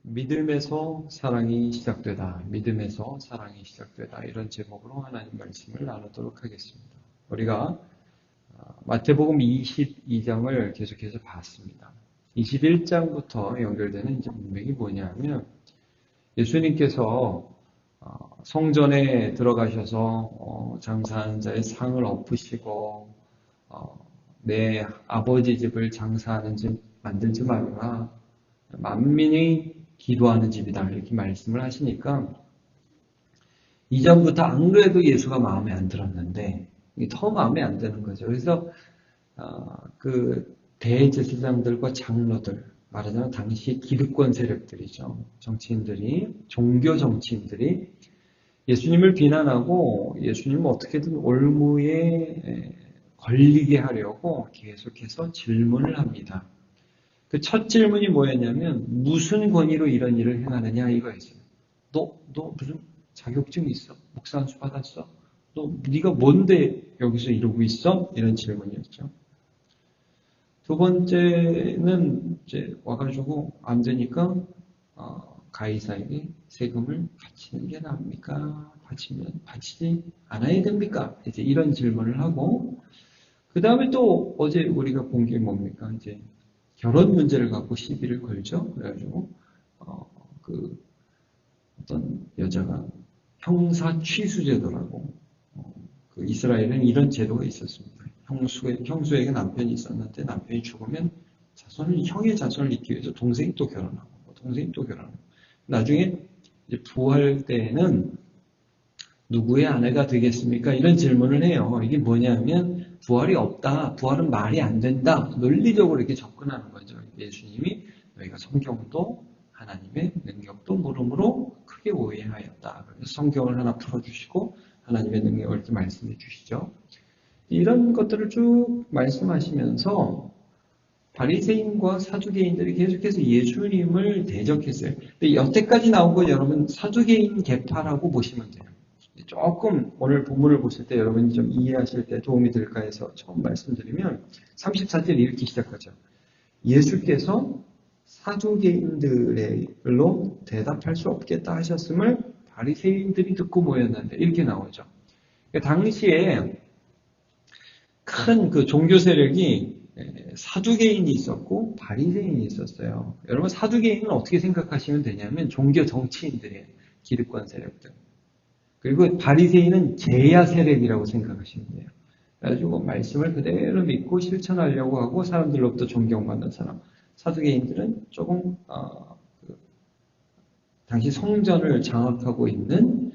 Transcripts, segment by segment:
믿음에서 사랑이 시작되다. 믿음에서 사랑이 시작되다. 이런 제목으로 하나님 말씀을 나누도록 하겠습니다. 우리가 마태복음 22장을 계속해서 봤습니다. 21장부터 연결되는 이제 문맥이 뭐냐면 예수님께서 성전에 들어가셔서 장사하는 자의 상을 엎으시고 내 아버지 집을 장사하는 집 만들지 말라. 만민이 기도하는 집이다. 이렇게 말씀을 하시니까 이전부터 안 그래도 예수가 마음에 안 들었는데 더 마음에 안 드는 거죠. 그래서 그 대제사장들과 장로들, 말하자면 당시 기득권 세력들이죠. 정치인들이, 종교 정치인들이 예수님을 비난하고 예수님을 어떻게든 올무에 걸리게 하려고 계속해서 질문을 합니다. 그 첫 질문이 뭐였냐면 무슨 권위로 이런 일을 행하느냐 이거였어요. 너 무슨 자격증 있어? 목사 안수 받았어? 네가 뭔데 여기서 이러고 있어? 이런 질문이었죠. 두 번째는 이제 와가지고 안 되니까 가이사에게 세금을 바치는 게 나옵니까? 바치지 않아야 됩니까? 이제 이런 질문을 하고 그 다음에 또 어제 우리가 본 게 뭡니까? 이제 결혼 문제를 갖고 시비를 걸죠. 그래가지고 어떤 여자가 형사 취수제도라고 그 이스라엘은 이런 제도가 있었습니다. 형수에게 남편이 있었는데 남편이 죽으면 형의 자손을 잇기 위해서 동생이 또 결혼하고 동생이 또 결혼하고 나중에 이제 부활 때에는 누구의 아내가 되겠습니까? 이런 질문을 해요. 이게 뭐냐면 부활이 없다. 부활은 말이 안 된다. 논리적으로 이렇게 접근하는 거죠. 예수님이 너희가 성경도 하나님의 능력도 모름으로 크게 오해하였다. 그래서 성경을 하나 풀어주시고 하나님의 능력을 이렇게 말씀해 주시죠. 이런 것들을 쭉 말씀하시면서 바리새인과 사두개인들이 계속해서 예수님을 대적했어요. 근데 여태까지 나온 거 여러분 사두개인 계파라고 보시면 돼요. 조금 오늘 본문을 보실 때 여러분이 좀 이해하실 때 도움이 될까 해서 처음 말씀드리면 34절 이렇게 시작하죠. 예수께서 사두개인들로 대답할 수 없겠다 하셨음을 바리새인들이 듣고 모였는데 이렇게 나오죠. 당시에 큰 그 종교 세력이 사두개인이 있었고 바리새인이 있었어요. 여러분 사두개인은 어떻게 생각하시면 되냐면 종교 정치인들이에요. 기득권 세력들. 그리고 바리새인은 제야 세력이라고 생각하시면 돼요. 그래가지고 말씀을 그대로 믿고 실천하려고 하고 사람들로부터 존경받는 사람. 사두개인들은 조금 당시 성전을 장악하고 있는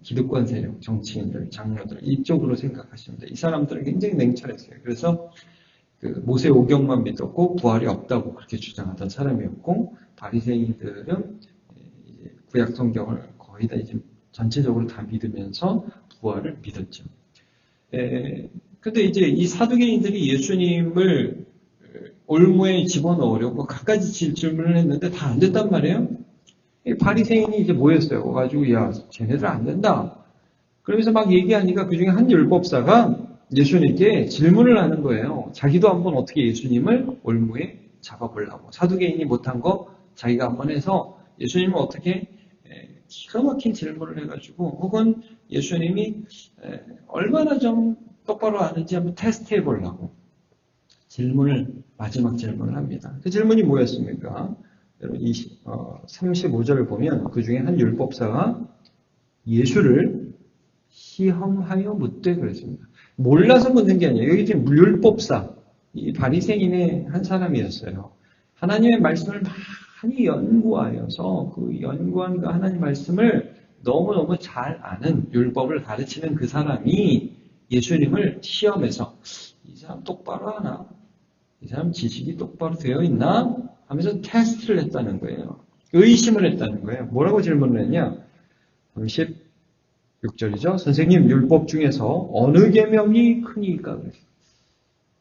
기득권 세력, 정치인들, 장로들 이쪽으로 생각하시면 돼요. 이 사람들은 굉장히 냉철했어요. 그래서 그 모세 오경만 믿었고 부활이 없다고 그렇게 주장하던 사람이었고 바리새인들은 이제 구약 성경을 거의 다 이제 전체적으로 다 믿으면서 부활을 믿었죠. 근데 이제 이 사두개인들이 예수님을 올무에 집어넣으려고 갖가지 질문을 했는데 다 안 됐단 말이에요. 바리새인이 이제 모였어요. 와가지고 야, 쟤네들 안 된다. 그러면서 막 얘기하니까 그 중에 한 율법사가 예수님께 질문을 하는 거예요. 자기도 한번 어떻게 예수님을 올무에 잡아보려고. 사두개인이 못한 거 자기가 한번 해서 예수님을 어떻게 기가 막힌 질문을 해가지고 혹은 예수님이 얼마나 좀 똑바로 아는지 한번 테스트 해보려고 마지막 질문을 합니다. 그 질문이 뭐였습니까? 여러분 35절을 보면 그 중에 한 율법사가 예수를 시험하여 묻되 그랬습니다. 몰라서 묻는 게 아니에요. 여기 지금 율법사, 이 바리새인의 한 사람이었어요. 하나님의 말씀을 많이 연구하여서 그 연구한 그 하나님 말씀을 너무너무 잘 아는 율법을 가르치는 그 사람이 예수님을 시험해서 이 사람 똑바로 하나? 이 사람 지식이 똑바로 되어 있나? 하면서 테스트를 했다는 거예요. 의심을 했다는 거예요. 뭐라고 질문을 했냐? 36절이죠. 선생님, 율법 중에서 어느 계명이 크니까?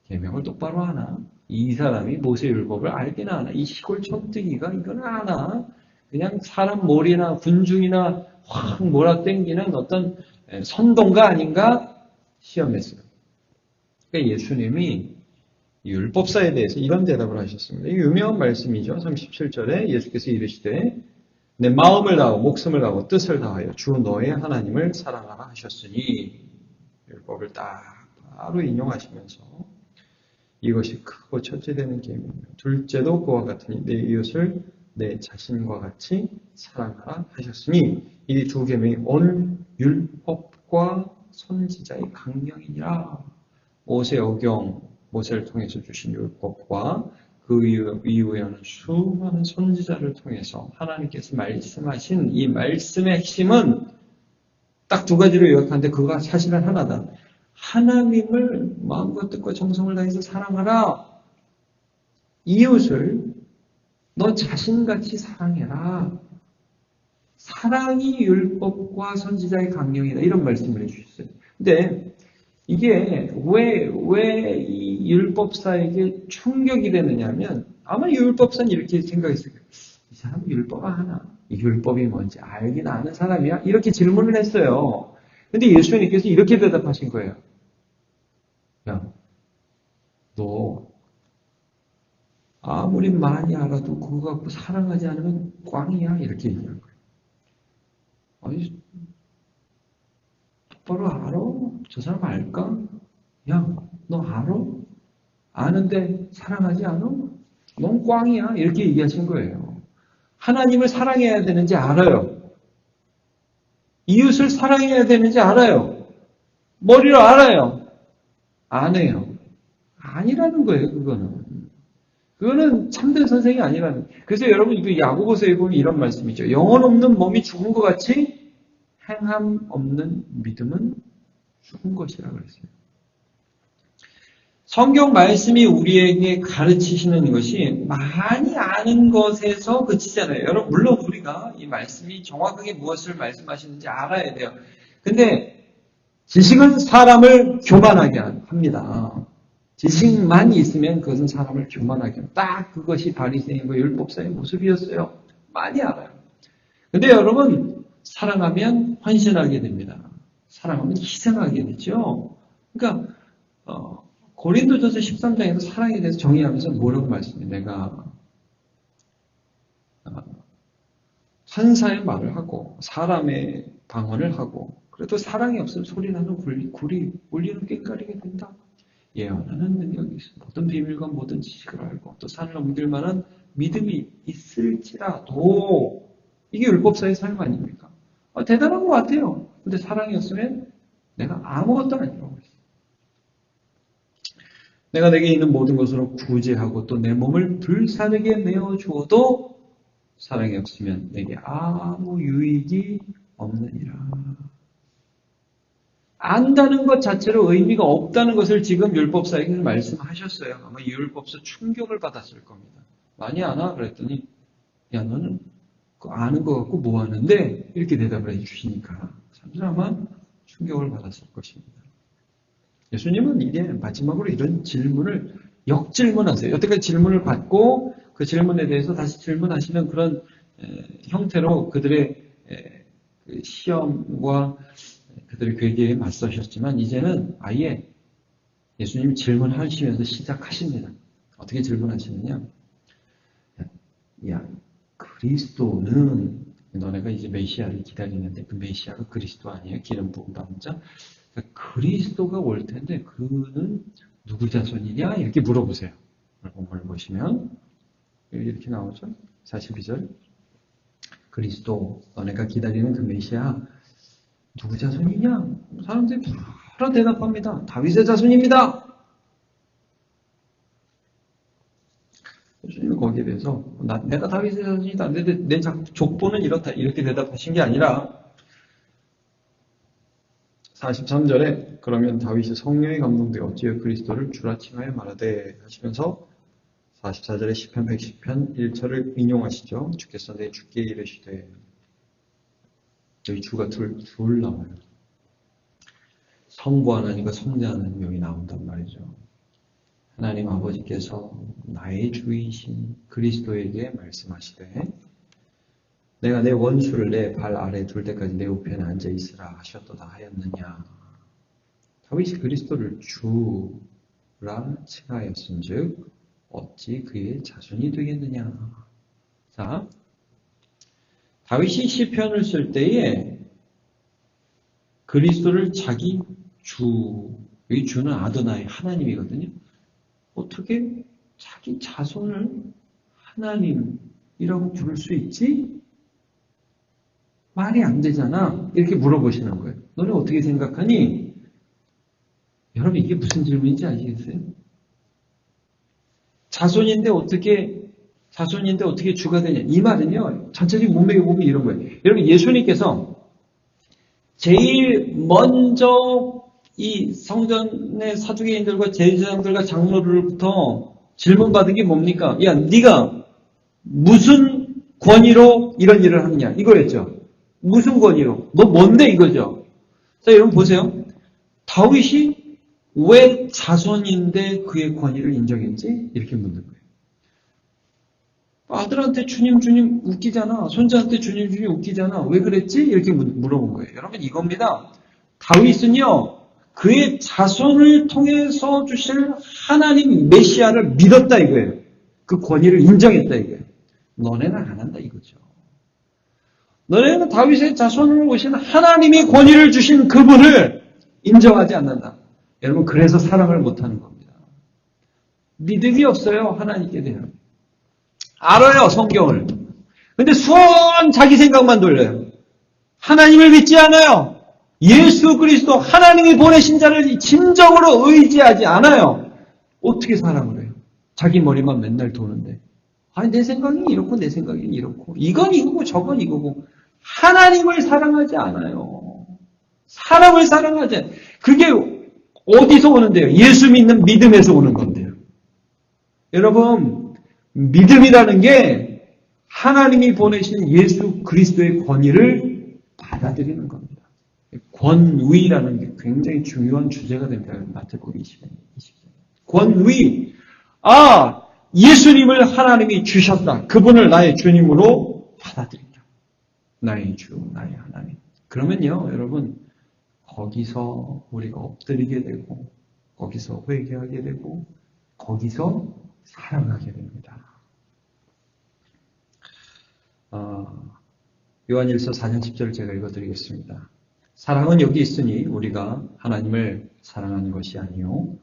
계명을 똑바로 하나? 이 사람이 모세 율법을 알기나 하나? 이 시골 촌뜨기가 이걸 아나? 그냥 사람 몰이나 군중이나 확 몰아당기는 어떤 선동가 아닌가? 시험했어요. 그러니까 예수님이 이 율법사에 대해서 이런 대답을 하셨습니다. 이 유명한 말씀이죠. 37절에 예수께서 이르시되 내 마음을 다하고 목숨을 다하고 뜻을 다하여 주 너의 하나님을 사랑하라 하셨으니 율법을 딱 바로 인용하시면서 이것이 크고 첫째 되는 계명이며 둘째도 그와 같으니 내 이웃을 내 자신과 같이 사랑하라 하셨으니 이 두 계명이 온 율법과 선지자의 강령이니라. 모세 어경, 모세를 통해서 주신 율법과 그 이후에 하는 수많은 선지자를 통해서 하나님께서 말씀하신 이 말씀의 핵심은 딱 두 가지로 요약하는데 그가 사실은 하나다. 하나님을 마음과 뜻과 정성을 다해서 사랑하라. 이웃을 너 자신같이 사랑해라. 사랑이 율법과 선지자의 강령이다. 이런 말씀을 해주셨어요. 근데 이게 왜 이 율법사에게 충격이 되느냐면 아마 율법사는 이렇게 생각했어요. 이 사람은 율법 아나? 이 율법이 뭔지 알긴 아는 사람이야? 이렇게 질문을 했어요. 근데 예수님께서 이렇게 대답하신 거예요. 야, 너 아무리 많이 알아도 그거 갖고 사랑하지 않으면 꽝이야. 이렇게 얘기한 거예요. 아니, 똑바로 알아? 저 사람 알까? 야, 너 알아? 아는데 사랑하지 않아? 넌 꽝이야. 이렇게 얘기하신 거예요. 하나님을 사랑해야 되는지 알아요. 이웃을 사랑해야 되는지 알아요. 머리로 알아요. 안 해요. 아니라는 거예요, 그거는. 그거는 참된 선생이 아니라는 거예요. 그래서 여러분, 이거 야고보서에 보면 이런 말씀이죠. 영혼 없는 몸이 죽은 것 같이 행함 없는 믿음은 죽은 것이라 그랬어요. 성경 말씀이 우리에게 가르치시는 것이 많이 아는 것에서 그치잖아요. 여러분, 물론 우리가 이 말씀이 정확하게 무엇을 말씀하시는지 알아야 돼요. 근데 지식은 사람을 교만하게 합니다. 지식만 있으면 그것은 사람을 교만하게 합니다. 딱 그것이 바리새인과 율법사의 모습이었어요. 많이 알아요. 근데 여러분, 사랑하면 헌신하게 됩니다. 사랑하면 희생하게 되죠. 그러니까 고린도전서 13장에서 사랑에 대해서 정의하면서 뭐라고 말씀해요? 내가 천사의 말을 하고 사람의 방언을 하고 그래도 사랑이 없으면 소리나는 굴이 울리는 꽹과리가 된다. 예언하는 능력이 있어. 모든 비밀과 모든 지식을 알고 또 산을 옮길 만한 믿음이 있을지라도 이게 율법사의 삶 아닙니까? 대단한 것 같아요. 근데 사랑이 없으면 내가 아무것도 아니라고 했어요. 내가 내게 있는 모든 것으로 구제하고 또 내 몸을 불사르게 내어주어도 사랑이 없으면 내게 아무 유익이 없느니라. 안다는 것 자체로 의미가 없다는 것을 지금 율법사에게 말씀하셨어요. 아마 이 율법사 충격을 받았을 겁니다. 많이 아나? 그랬더니 야 너는 그 아는 것 같고 뭐 하는데? 이렇게 대답을 해주시니까 사실 아마 충격을 받았을 것입니다. 예수님은 이게 마지막으로 이런 질문을 역질문하세요. 여태까지 질문을 받고 그 질문에 대해서 다시 질문하시는 그런 형태로 그들의 그 시험과 그들의 괴계에 맞서셨지만 이제는 아예 예수님 질문하시면서 시작하십니다. 어떻게 질문하시느냐? 야, 그리스도는 너네가 이제 메시아를 기다리는데 그 메시아가 그리스도 아니에요? 기름 부은 받은 자? 그리스도가 올 텐데 그는 누구 자손이냐? 이렇게 물어보세요. 본문을 보시면 이렇게 나오죠. 42절 그리스도 너네가 기다리는 그 메시아 누구 자손이냐? 사람들이 바로 대답합니다. 다윗의 자손입니다. 예수님은 거기에 대해서 내가 다윗의 자손이다. 내 족보는 이렇다. 이렇게 대답하신 게 아니라 43절에 그러면 다윗이 성령에 감동되어 어찌하여 그리스도를 주라 칭하여 말하되 하시면서 44절에 시편 110편 1절을 인용하시죠. 주께서 내 주께 이르시되 여기 주가 둘 나와요. 성부 하나님과 성자 하나님이 나온단 말이죠. 하나님 아버지께서 나의 주이신 그리스도에게 말씀하시되 내가 내 원수를 내 발 아래 둘 때까지 내 우편에 앉아 있으라 하셨도다 하였느냐. 다윗이 그리스도를 주 칭하였은즉 어찌 그의 자손이 되겠느냐. 자, 다윗이 시편을 쓸 때에 그리스도를 자기 이 주는 아도나이 하나님이거든요. 어떻게 자기 자손을 하나님이라고 부를 수 있지? 말이 안 되잖아. 이렇게 물어보시는 거예요. 너는 어떻게 생각하니? 여러분 이게 무슨 질문인지 아시겠어요? 자손인데 어떻게 주가 되냐? 이 말은요. 전체적인 문맥에 보면 이런 거예요. 여러분 예수님께서 제일 먼저 이 성전의 사두개인들과 제사장들과 장로들부터 질문받은 게 뭡니까? 야, 네가 무슨 권위로 이런 일을 하느냐? 이거랬죠. 무슨 권위로? 너 뭔데 이거죠? 자, 여러분 보세요. 다윗이 왜 자손인데 그의 권위를 인정했지? 이렇게 묻는 거예요. 아들한테 주님 웃기잖아. 손자한테 주님 웃기잖아. 왜 그랬지? 이렇게 물어본 거예요. 여러분 이겁니다. 다윗은요. 그의 자손을 통해서 주실 하나님 메시아를 믿었다 이거예요. 그 권위를 인정했다 이거예요. 너네는 안 한다 이거죠. 너네는 다윗의 자손으로 오신 하나님의 권위를 주신 그분을 인정하지 않는다. 여러분 그래서 사랑을 못하는 겁니다. 믿음이 없어요. 하나님께 대한. 알아요. 성경을. 근데 수원 자기 생각만 돌려요. 하나님을 믿지 않아요. 예수 그리스도 하나님이 보내신 자를 진정으로 의지하지 않아요. 어떻게 사랑을 해요? 자기 머리만 맨날 도는데. 아니 내 생각이 이렇고 내 생각이 이렇고 이건 이거고 저건 이거고 하나님을 사랑하지 않아요. 사람을 사랑하지 않아요. 그게 어디서 오는데요? 예수 믿는 믿음에서 오는 건데요. 여러분 믿음이라는 게 하나님이 보내신 예수 그리스도의 권위를 받아들이는 겁니다. 권위라는 게 굉장히 중요한 주제가 됩니다. 마태복음 20장. 권위. 예수님을 하나님이 주셨다. 그분을 나의 주님으로 받아들인다. 나의 주, 나의 하나님. 그러면요, 여러분, 거기서 우리가 엎드리게 되고, 거기서 회개하게 되고, 거기서 사랑하게 됩니다. 요한일서 4장 10절을 제가 읽어드리겠습니다. 사랑은 여기 있으니 우리가 하나님을 사랑하는 것이 아니요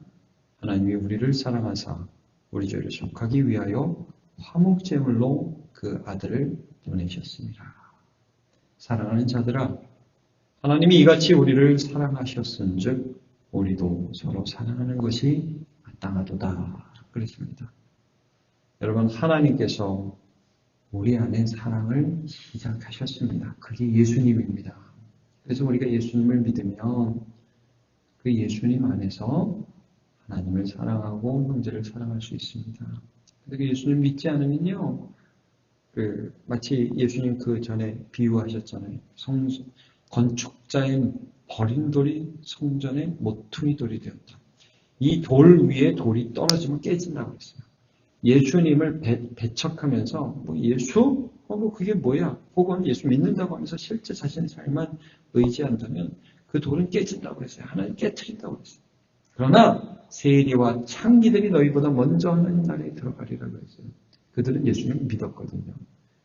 하나님이 우리를 사랑하사 우리 죄를 속하기 위하여 화목제물로 그 아들을 보내셨습니다. 사랑하는 자들아 하나님이 이같이 우리를 사랑하셨은즉 우리도 서로 사랑하는 것이 마땅하도다 그랬습니다. 여러분 하나님께서 우리 안에 사랑을 시작하셨습니다. 그게 예수님입니다. 그래서 우리가 예수님을 믿으면 그 예수님 안에서 하나님을 사랑하고 형제를 사랑할 수 있습니다. 그런데 예수님 믿지 않으면요, 마치 예수님 그 전에 비유하셨잖아요. 건축자의 버린 돌이 성전의 모퉁이 돌이 되었다. 이 돌 위에 돌이 떨어지면 깨진다고 했어요. 예수님을 배척하면서 예수? 그게 뭐야? 혹은 예수 믿는다고 하면서 실제 자신의 삶만 의지한다면 그 돌은 깨진다고 했어요. 하나님 깨트린다고 했어요. 그러나 세리와 창기들이 너희보다 먼저 하나님 나라에 들어가리라고 했어요. 그들은 예수님을 믿었거든요.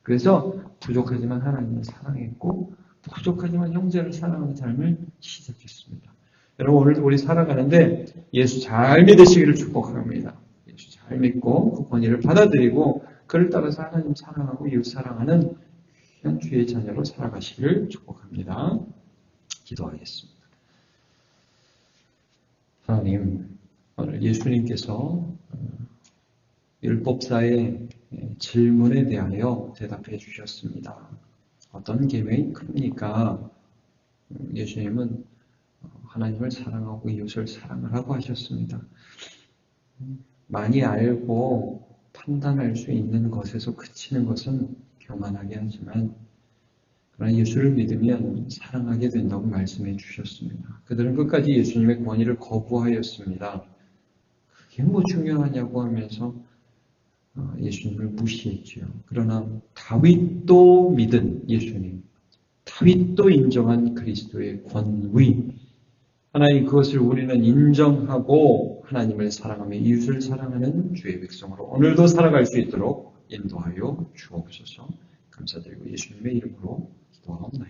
그래서 부족하지만 하나님을 사랑했고 부족하지만 형제를 사랑하는 삶을 시작했습니다. 여러분 오늘도 우리 살아가는데 예수 잘 믿으시기를 축복합니다. 예수 잘 믿고 그 권위를 받아들이고 그를 따라서 하나님 사랑하고 이웃 사랑하는 귀한 주의 자녀로 살아가시기를 축복합니다. 기도하겠습니다. 하나님, 오늘 예수님께서 율법사의 질문에 대하여 대답해 주셨습니다. 어떤 계명이 큽니까? 예수님은 하나님을 사랑하고 이웃을 사랑하라고 하셨습니다. 많이 알고 판단할 수 있는 것에서 그치는 것은 교만하게 하지만 그러나 예수를 믿으면 사랑하게 된다고 말씀해 주셨습니다. 그들은 끝까지 예수님의 권위를 거부하였습니다. 그게 뭐 중요하냐고 하면서 예수님을 무시했죠. 그러나 다윗도 믿은 예수님, 다윗도 인정한 그리스도의 권위, 하나님 그것을 우리는 인정하고 하나님을 사랑하며 이웃을 사랑하는 주의 백성으로 오늘도 살아갈 수 있도록 인도하여 주옵소서. 감사드리고 예수님의 이름으로 기도하옵나이다.